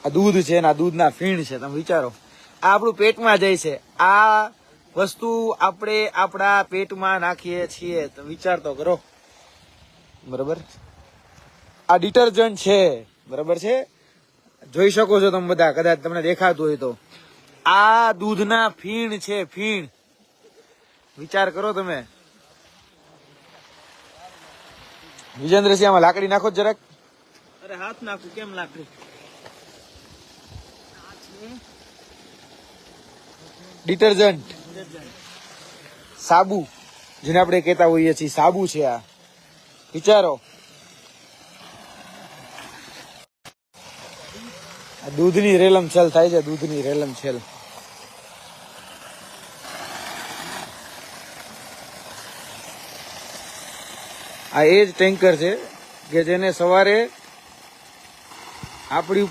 આ દૂધ છે ને આ દૂધના ફીણ છે. તમે વિચારો, આ આપણું પેટમાં જાય છે. આ વસ્તુ આપણે આપણા પેટમાં નાખીએ છીએ. તો વિચાર તો કરો. બરાબર, આ ડિટર્જન્ટ છે. બરાબર છે, જોઈ શકો છો તમે બધા, કદાચ તમને દેખાતું હોય તો. આ દૂધના ફીણ છે, ફીણ. વિચાર કરો તમે. વિજેન્દ્રસિંહ, આમાં લાકડી નાખો જરાક. અરે હાથ નાખું, કેમ લાકડી? ડિટર્જન્ટ, સાબુ, જેને આપણે કહેતા હોઈએ છીએ, સાબુ છે આ. વિચારો, દૂધની રેલમ છેલ થાય છે, દૂધની રેલમ છેલ. આ એ જ ટેન્કર છે કે જેને સવારે આપણી